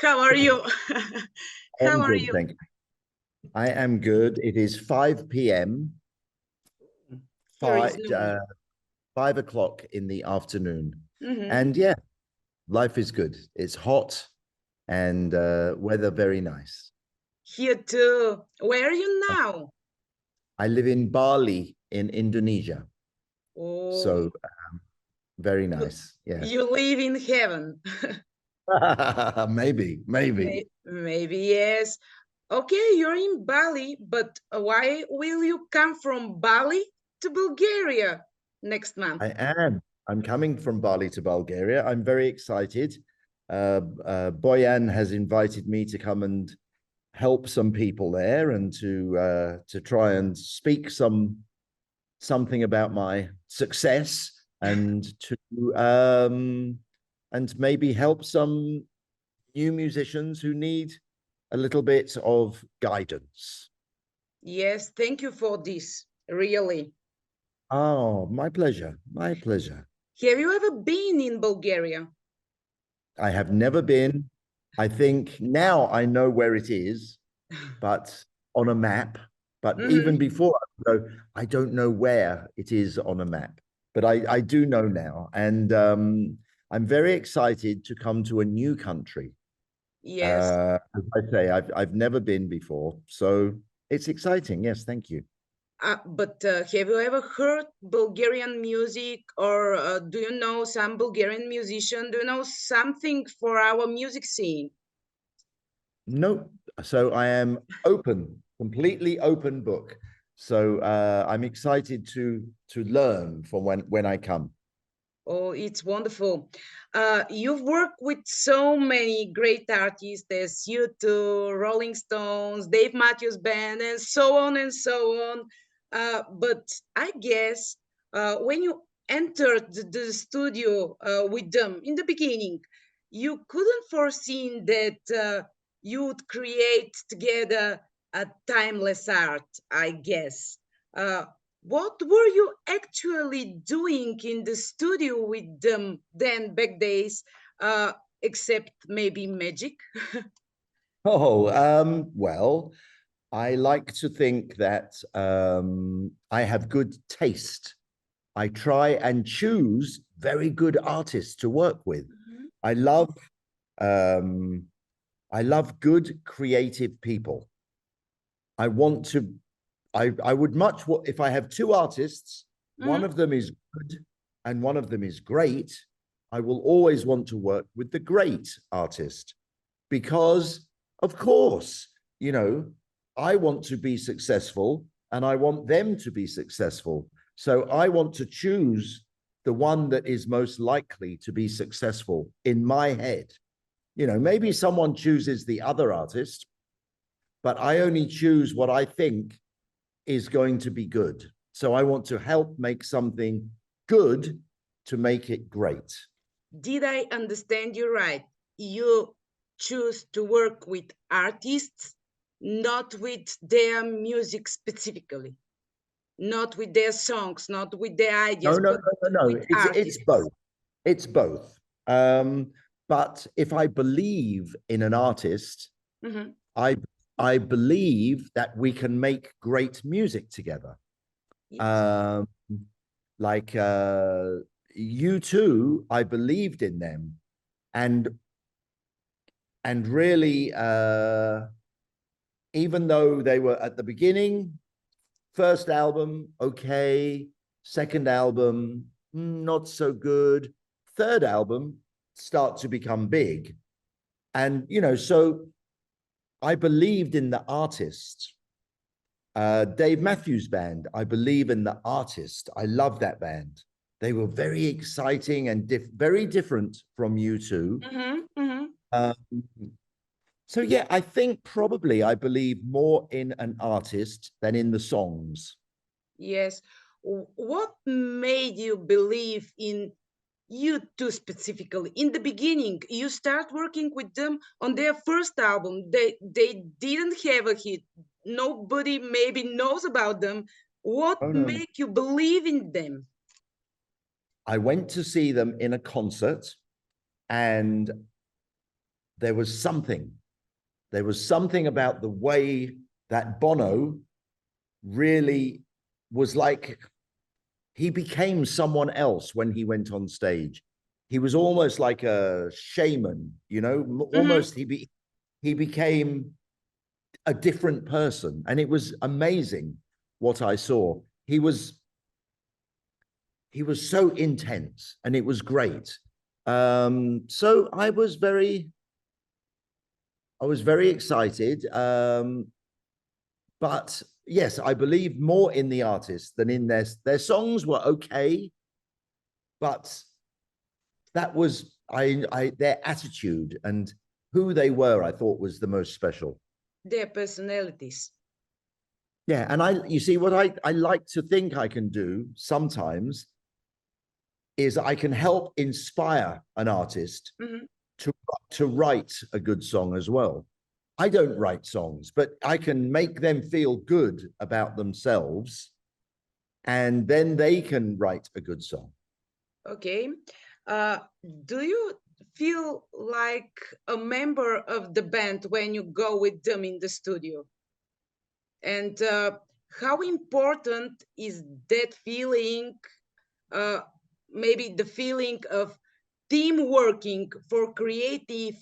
How are you? How I'm are good, you? thank you. I am good. It is 5 p.m., Here is 5, noon. 5 o'clock in the afternoon. Hmm. And yeah, life is good. It's hot and weather very nice. Here too. Where are you now? I live in Bali in Indonesia. Oh, So very you, nice. Yes. you live in heaven. Maybe. Maybe yes. Okay, you're in Bali, but why will you come from Bali to Bulgaria next month? I am. I'm coming from Bali to Bulgaria. I'm very excited. Boyan has invited me to come and help some people there and to try and speak something about my success and to and maybe help some new musicians who need a little bit of guidance. Yes, thank you for this. Really. Oh, my pleasure. My pleasure. Have you ever been in Bulgaria? I have never been. I think now I know where it is, but on a map. But even Hmm. before I don't know where it is on a map. But I do know now. And I'm very excited to come to a new country. Yes. As I say, I've never been before. So it's exciting. Yes, thank you. But have you ever heard Bulgarian music, or do you know some Bulgarian musician? Do you know something for our music scene? No, so I am open, completely open book. So I'm excited to learn from when I come. Oh, it's wonderful. You've worked with so many great artists as U2, Rolling Stones, Dave Matthews Band, and so on and so on. But I guess when you entered the studio with them in the beginning, you couldn't foresee that you would create together a timeless art, I guess. Uh, what were you actually doing in the studio with them then back days, uh, except maybe magic? Oh, well, I like to think that I have good taste. I try and choose very good artists to work with. Mhm. I love um, I love good creative people. I want to I would much if I have two artists, one Mhm. of them is good and one of them is great, I will always want to work with the great artist because of course, you know, I want to be successful and I want them to be successful. So I want to choose the one that is most likely to be successful in my head. You know, maybe someone chooses the other artist, but I only choose what I think is going to be good. So I want to help make something good to make it great. Did I understand you right? You choose to work with artists, not with their music specifically, not with their songs, not with their No, ideas, no, but no, no, with no. It's artists. both. It's both. But if I believe in an artist, Mhm. I I believe that we can make great music together. Yes. Um, like U2, I believed in them, and really, even though they were at the beginning, first album okay, second album not so good, third album start to become big, and so I believed in the artist. Dave Matthews Band, I believe in the artist. I love that band. They were very exciting and very different from U2. Hmm. Hmm. Um, so yeah, I think probably I believe more in an artist than in the songs. Yes. What made you believe in you two specifically? In the beginning, you start working with them on their first album. They didn't have a hit. Nobody maybe knows about them. What Oh no, no. make you believe in them? I went to see them in a concert and there was something. There was something about the way that Bono really was like, he became someone else when he went on stage. He was almost like a shaman, you know, almost he became a different person. And it was amazing what I saw. He was so intense and it was great. So I was very excited. But yes, I believe more in the artists than in their songs were okay, but that was their attitude and who they were, I thought was the most special. Their personalities. Yeah, and you see what I like to think I can do sometimes is I can help inspire an artist to write a good song as well. I don't write songs, but I can make them feel good about themselves, and then they can write a good song. Okay. Do you feel like a member of the band when you go with them in the studio? And how important is that feeling, maybe the feeling of team working for creating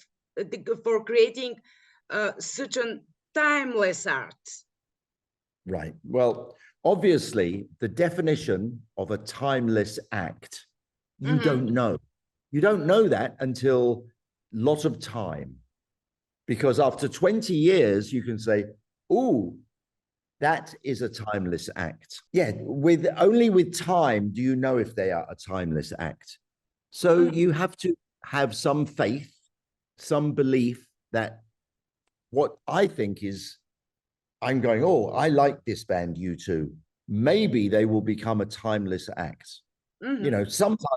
such a timeless art? Right. Well, obviously, the definition of a timeless act, you don't know. You don't know that until a lot of time. Because after 20 years, you can say, oh, that is a timeless act. Yeah, only with time do you know if they are a timeless act. So you have to have some faith, some belief that what I think is, I'm going, oh, I like this band, U2. Maybe they will become a timeless act. You know, sometimes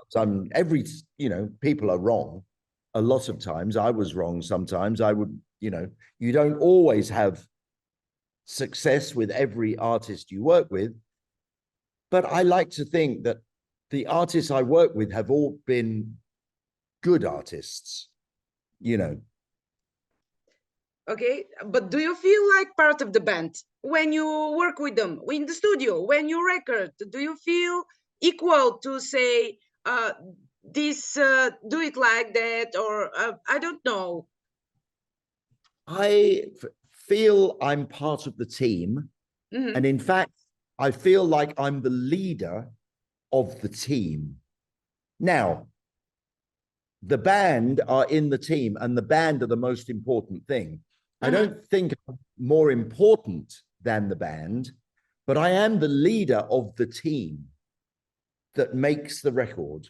people are wrong. A lot of times I was wrong. Sometimes I would, you don't always have success with every artist you work with. But I like to think that the artists I work with have all been good artists, Okay, but do you feel like part of the band when you work with them in the studio, when you record? Do you feel equal to say, do it like that, or I don't know? I feel I'm part of the team. And in fact, I feel like I'm the leader of the team. Now, the band are in the team, and the band are the most important thing. I don't think I'm more important than the band, but I am the leader of the team that makes the record.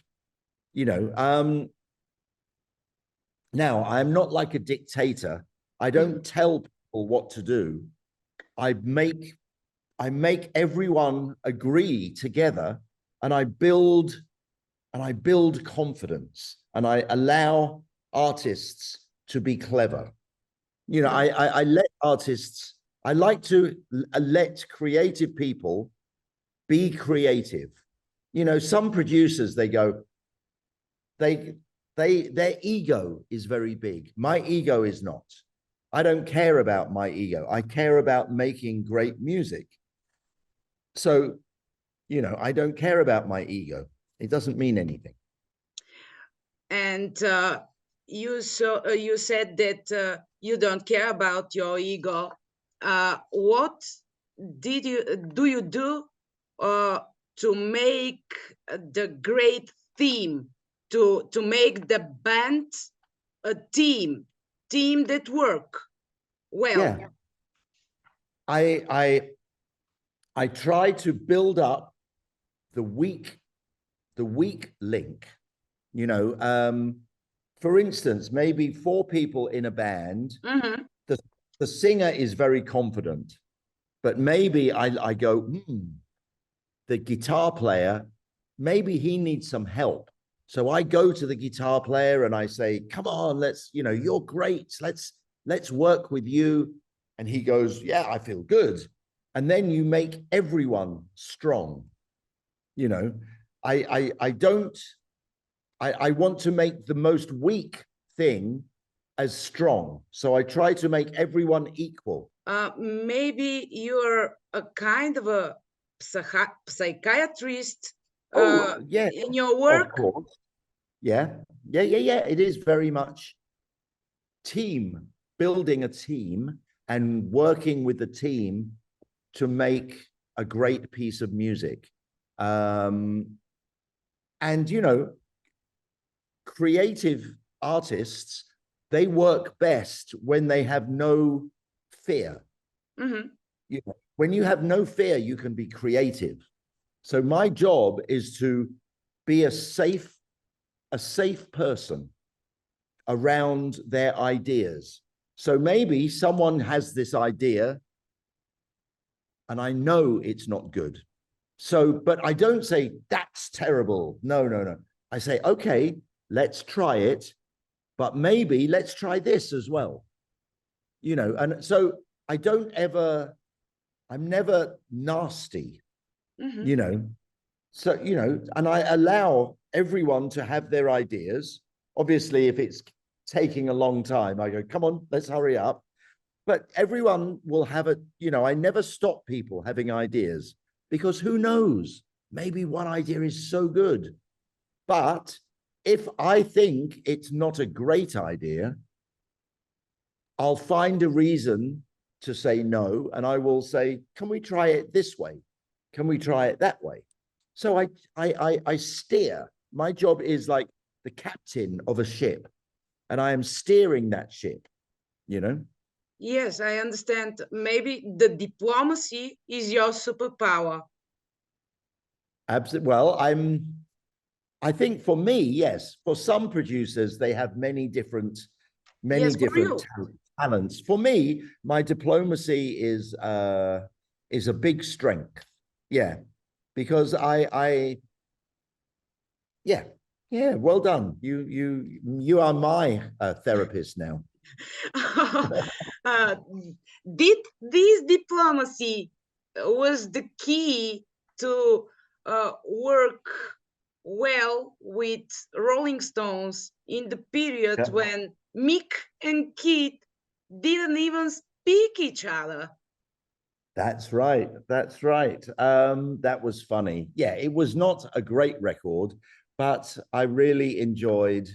Now, I'm not like a dictator. I don't tell people what to do. I make everyone agree together, and I build confidence, and I allow artists to be clever. I let artists, I like to let creative people be creative. Some producers, they go, their ego is very big. My ego is not. I don't care about my ego. I care about making great music. So, I don't care about my ego. It doesn't mean anything. And you said that you don't care about your ego. What do you do to make the great theme, to make the band a team that work well? Yeah. I try to build up the weak link. For instance, maybe 4 people in a band. The singer is very confident, but maybe I go, the guitar player, maybe he needs some help. So I go to the guitar player and I say, come on, let's, you're great. Let's work with you. And he goes, yeah, I feel good. And then you make everyone strong. I want to make the most weak thing as strong. So I try to make everyone equal. Maybe you're a kind of a psychiatrist Oh, yeah, in your of work. course. Yeah, yeah. It is very much team, building a team and working with the team to make a great piece of music. And, you know, creative artists, they work best when they have no fear. Mhm. You know, when you have no fear, you can be creative. So my job is to be a safe person around their ideas. So maybe someone has this idea and I know it's not good. So, but I don't say that's terrible. No. I say, okay, let's try it, but maybe let's try this as well. You know, and so I'm never nasty, Mhm. you know. So, you know, and I allow everyone to have their ideas. Obviously, if it's taking a long time, I go, come on, let's hurry up. But everyone will have a, you know, I never stop people having ideas because who knows? Maybe one idea is so good. But if I think it's not a great idea, I'll find a reason to say no. And I will say, can we try it this way? Can we try it that way? So I steer. My job is like the captain of a ship, and I am steering that ship, you know? Yes, I understand. Maybe the diplomacy is your superpower. Absolutely. Well, I think for me, yes. For some producers, they have many Yes, for different you. talents. For me, my diplomacy is a big strength. Yeah, because yeah, yeah. Well done. You are my therapist now. uh, did this diplomacy was the key to work well with Rolling Stones in the period Yeah. when Mick and Keith didn't even speak each other? That's right. That's right. That was funny. Yeah, it was not a great record, but I really enjoyed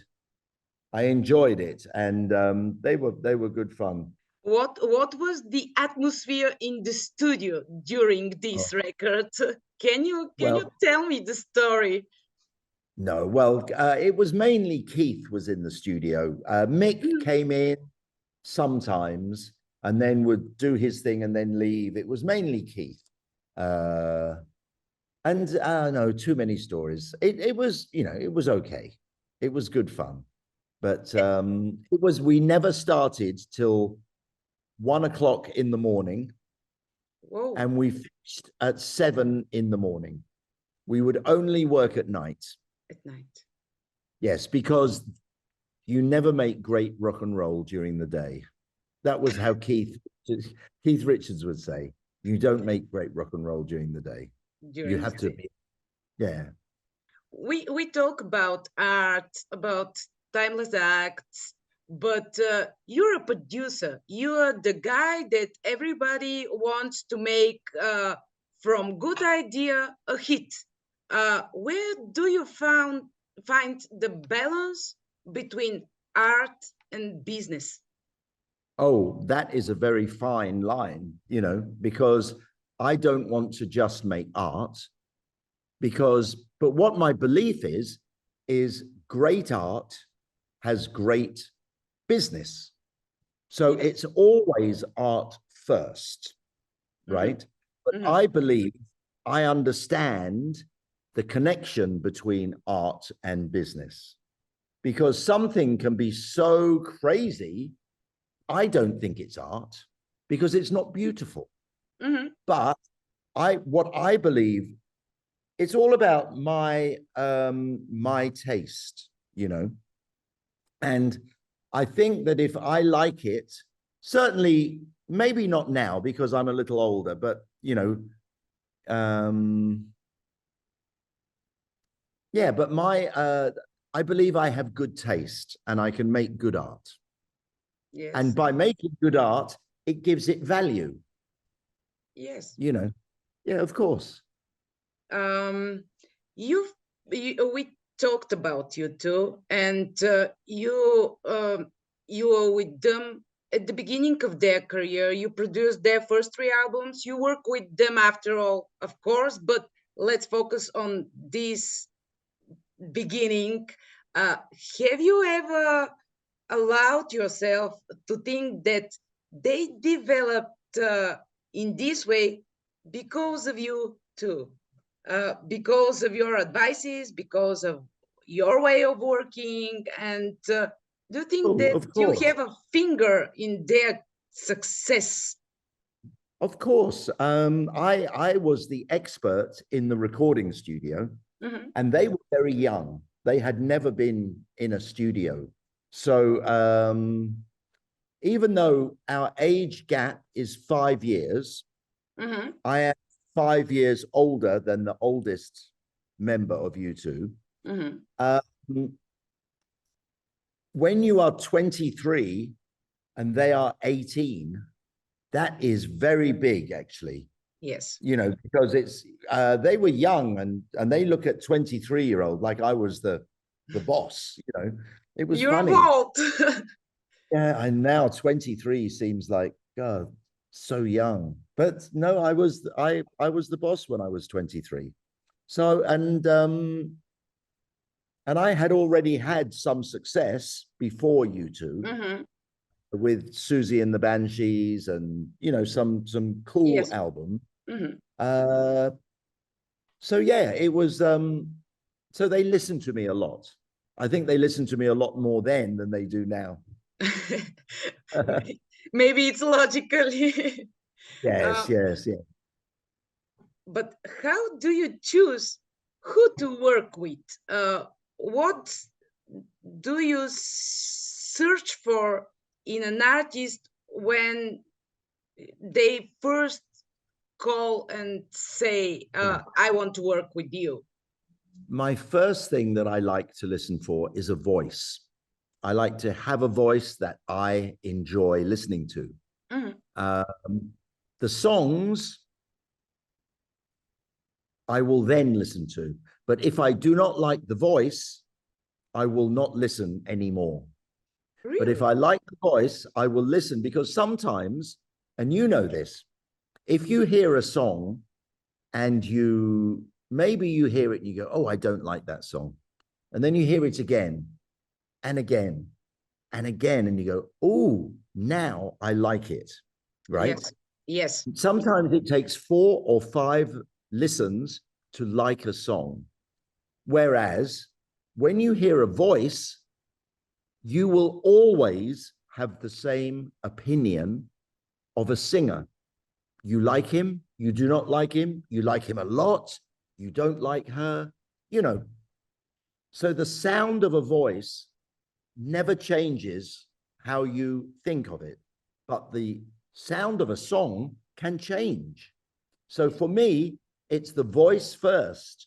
it, and they were good fun. What was the atmosphere in the studio during Oh, this record? Can you well, tell me the story? no, well, it was mainly Keith was in the studio. Mick Mhm. came in sometimes and then would do his thing and then leave. It was mainly Keith. Uh, and no, too many stories. It was, you know, it was okay. It was good fun. But we never started till 1 o'clock in the morning Whoa, and we finished at 7 in the morning. We would only work at night. at night. Yes, because you never make great rock and roll during the day. That was how Keith Richards would say, you don't make great rock and roll during the day. You During have the to day. be, yeah. We talk about art, about timeless acts, but you're a producer. You're the guy that everybody wants to make from good idea a hit. Where do you find the balance between art and business? Oh, that is a very fine line, you know, because I don't want to just make art but what my belief is great art has great business. So Yes. it's always art first, Hmm. right? But Hmm. I believe I understand the connection between art and business because something can be so crazy. I don't think it's art because it's not beautiful. Hmm. But what I believe, it's all about my taste, you know. And I think that if I like it, certainly maybe not now because I'm a little older, but you know, um yeah, but my I believe I have good taste and I can make good art. And Yes. by making good art, it gives it value, Yes. you know. Yeah, of course. Um, you've we talked about you too, and you were with them at the beginning of their career. You produced their first three albums. You work with them after all, of course, but let's focus on this beginning. Uh, have you ever allowed yourself to think that they developed in this way because of you too? Because of your advices, because of your way of working, and do you think Oh, that of you course. have a finger in their success? Of course. I was the expert in the recording studio, Mhm. and they were very young. They had never been in a studio. So even though our age gap is 5 years, Mhm. I am 5 years older than the oldest member of U2. Mhm. Um, when you are 23 and they are 18, that is very big, actually. Yes. You know, because it's they were young and they look at 23-year-old like I was the boss, you know. It was You're funny. bold. Yeah, and now 23 seems like God, so young. But no, I was the boss when I was 23. So and I had already had some success before U2 Mhm. with Susie and the Banshees and you know some cool Yes. album. Mhm. Uh so yeah, it was so they listened to me a lot. I think they listened to me a lot more then than they do now. Maybe it's logically. Yes, um, yes, yeah. but how do you choose who to work with? What do you search for in an artist when they first call and say, Yeah. I want to work with you? My first thing that I like to listen for is a voice. I like to have a voice that I enjoy listening to. Mhm. The songs I will then listen to. But if I do not like the voice, I will not listen anymore. But if Really? I like the voice, I will listen because sometimes, and you know this, if you hear a song and you maybe you hear it and you go, oh, I don't like that song. And then you hear it again and again and again, and you go, oh, now I like it. Right. Yes. Yes. Sometimes it takes 4 or 5 listens to like a song. Whereas when you hear a voice, you will always have the same opinion of a singer. You like him, you do not like him, you like him a lot, you don't like her, you know. So the sound of a voice never changes how you think of it, but the sound of a song can change. So for me, it's the voice first,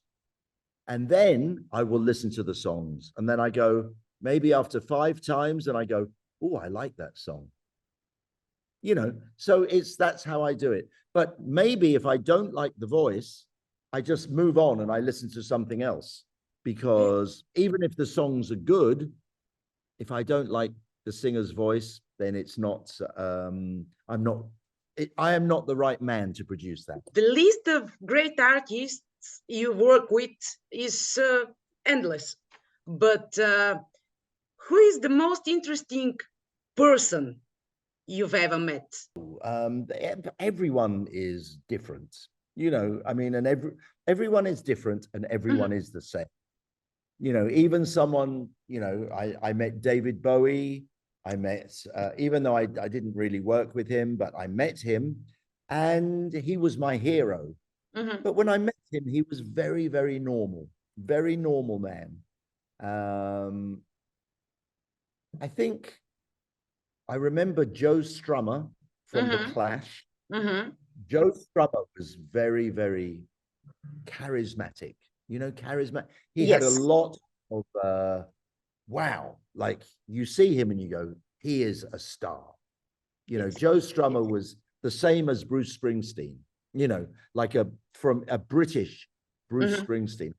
and then I will listen to the songs. And then I go, maybe after 5 times, and I go, oh, I like that song. You know, so that's how I do it. But maybe if I don't like the voice, I just move on and I listen to something else. Because even if the songs are good, if I don't like the singer's voice, then it's not I am not the right man to produce that. The list of great artists you work with is endless. But who is the most interesting person you've ever met? Everyone is different, you know. I mean, and everyone is different, and everyone Mhm. is the same. You know, even someone, you know, I met David Bowie. I met, even though I didn't really work with him, but I met him, and he was my hero. Mhm. But when I met him, he was very normal man. Um, I think I remember Joe Strummer from The Mhm. Clash. Mhm. Joe Strummer was very charismatic. You know, charismatic. He had a Yes. lot of wow. Like you see him and you go, he is a star. You know, Joe Strummer was the same as Bruce Springsteen, you know, like from a British Bruce Springsteen.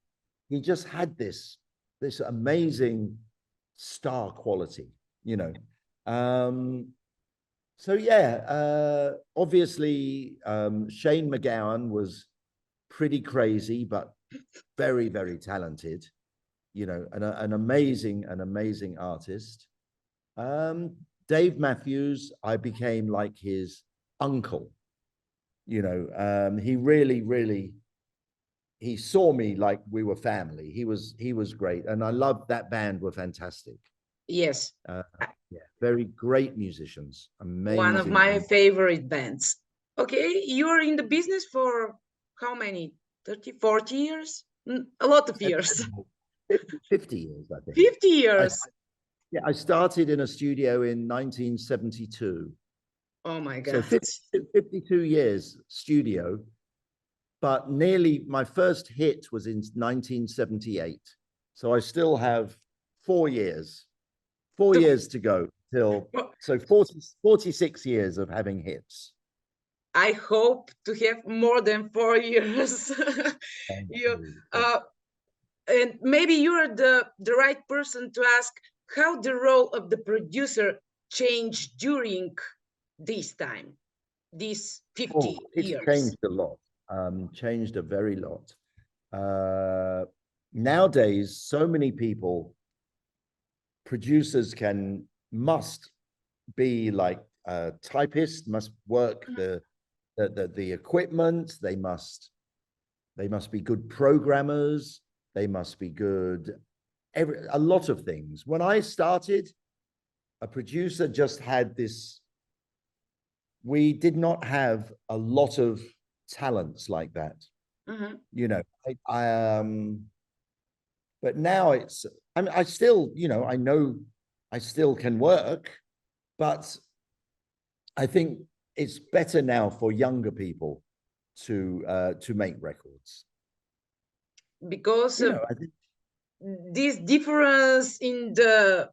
He just had this amazing star quality, you know. So yeah, obviously Shane MacGowan was pretty crazy, but very, very talented, you know, an amazing artist. Dave Matthews, I became like his uncle, you know. He really, he saw me like we were family. He was great. And I loved that band, were fantastic. Yes. Yeah, very great musicians. Amazing. One of my favorite bands. Okay, you're in the business for how many? 30, 40 years? A lot of years. 50 years, I think. 50 years. I started in a studio in 1972. Oh my God. So 52 years studio, but nearly my first hit was in 1978. So I still have 4 years to go till, so 46 years of having hits. I hope to have more than 4 years. And maybe you're the right person to ask how the role of the producer changed during this time, these 50 years. Changed a lot, changed a very lot. Nowadays, so many people, producers must be like a typist, must work the equipment, they must be good programmers, they must be good, a lot of things. When I started, a producer just had this, we did not have a lot of talents like that. You know, but now it's, I mean, I still, you know, I know I still can work, but I think it's better now for younger people to make records. Because of this difference in the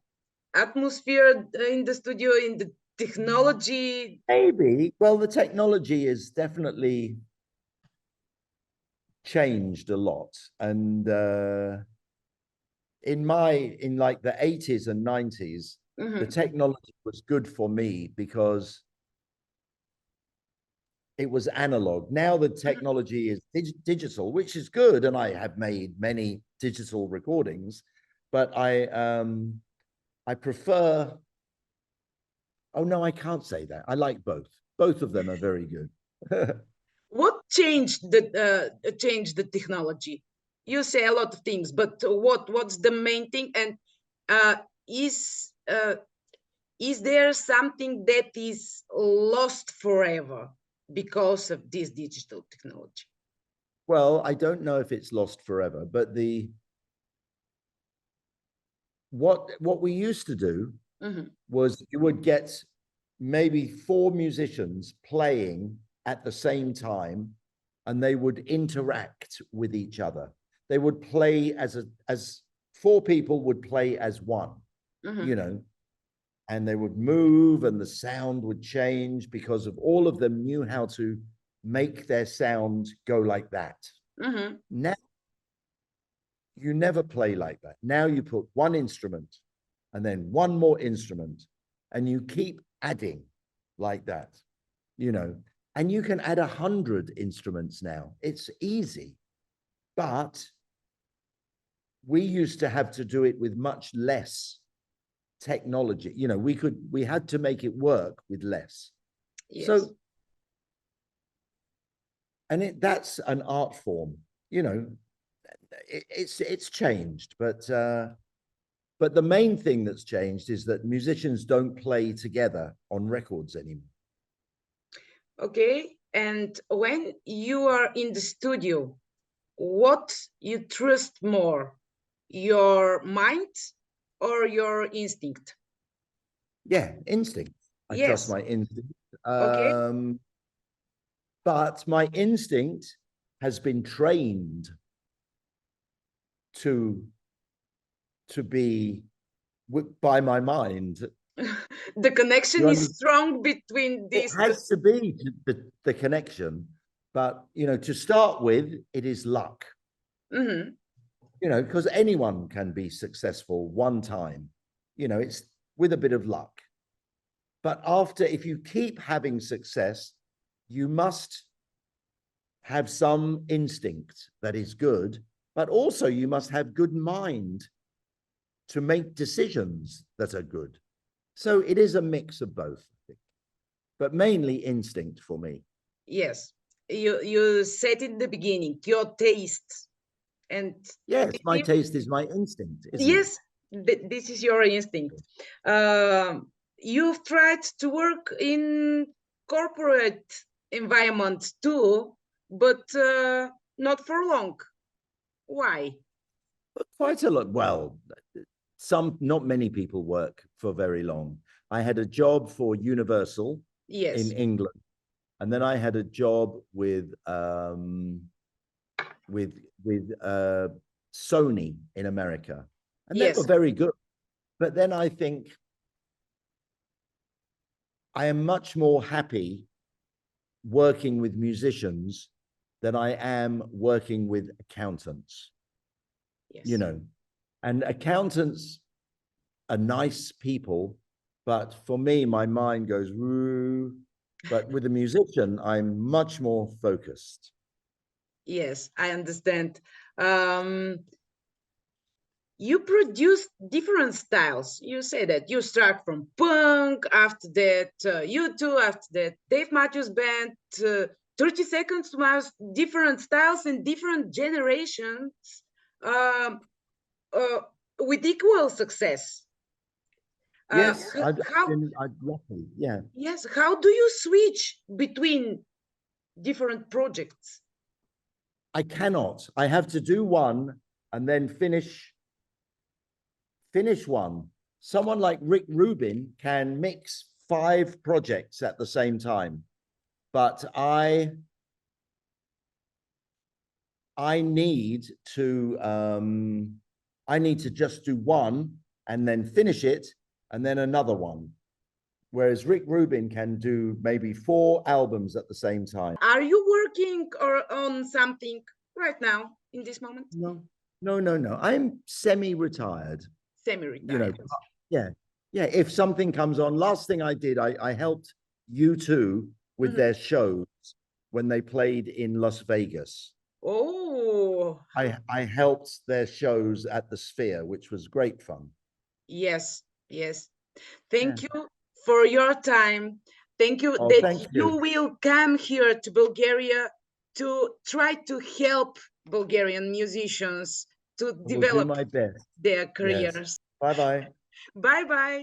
atmosphere in the studio, in the technology? Maybe. Well, the technology is definitely changed a lot. And in like the 80s and 90s, the technology was good for me because it was analog. Now the technology is digital, which is good. And I have made many digital recordings, but I prefer, oh no, I can't say that. I like both. Both of them are very good. What changed the technology? You say a lot of things, but what's the main thing? And is there something that is lost forever because of this digital technology? Well, I don't know if it's lost forever, but what we used to do was you would get maybe 4 musicians playing at the same time, and they would interact with each other. They would play as 4 people would play as one, you know, and they would move and the sound would change because of all of them knew how to make their sound go like that. Now, you never play like that. Now you put one instrument and then one more instrument, and you keep adding like that, you know, and you can add 100 instruments now. It's easy, but we used to have to do it with much less technology. You know, we had to make it work with less. Yes. So, and that's an art form, you know, it's changed, but the main thing that's changed is that musicians don't play together on records anymore. Okay, and when you are in the studio, what you trust more, your mind or your instinct? Yeah, instinct. I trust my instinct. Okay. But my instinct has been trained to be by my mind. The connection You is strong between It these has to be the connection, but to start with, it is luck. Mhm. Because anyone can be successful one time. It's with a bit of luck. But if you keep having success, you must have some instinct that is good, but also you must have good mind to make decisions that are good. So it is a mix of both, I think, but mainly instinct for me. Yes, you said in the beginning your taste, and Yes, my taste is my instinct, isn't it? yes, this is your instinct. You've tried to work in corporate environment too, but not for long. Why? Quite a lot. Well, not many people work for very long. I had a job for Universal in Yes, England, and then I had a job with Sony in America, and they were yes, very good. But then I think I am much more happy working with musicians than I am working with accountants. yes. And accountants are nice people, but for me, my mind goes woo. But with a musician, I'm much more focused. Yes, I understand. Um, you produce different styles. You say that you start from punk, after that U2, after that Dave Matthews Band, 30 Seconds to Mars, different styles and different generations um, uh, with equal success. Yes, How, I've lucky. Yeah, yes, how do you switch between different projects? I cannot. I have to do one and then finish one. Someone like Rick Rubin can mix 5 projects at the same time, but I need to just do one and then finish it and then another one. Whereas Rick Rubin can do maybe 4 albums at the same time. Are you working on something right now in this moment? No, no. I'm semi-retired. Semi-retired. Yeah. Yeah. If something comes on, last thing I did, I helped U2 with their shows when they played in Las Vegas. Oh, I helped their shows at the Sphere, which was great fun. yes, yes. Yeah. Thank you for your time. Thank you Oh, that thank you you. will come here to Bulgaria to try to help Bulgarian musicians to I will do develop my best. their Yes. careers. Bye bye. Bye bye.